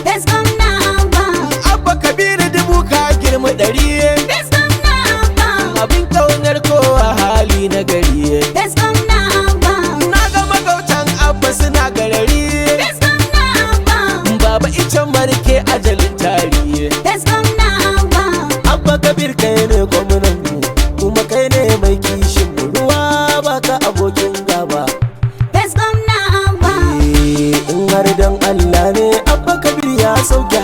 Best gwamna Abba. Abba Kabir dubu ka girma ɗari. Best gwamna Abba. Abin ƙaunar kowa hali na gari. Best gwamna Abba. Na ga magautan Abba suna garari. Best gwamna Abba. Baba icen marke ajalin tari. Best gwamna Abba. Abba Kabir kai ne gwamnan mu, kuma kai ne mai kishin mu, ruwa baka abokin gaba. Best gwamna Abba. In har dan Allah ne Abba Kabir ya sauke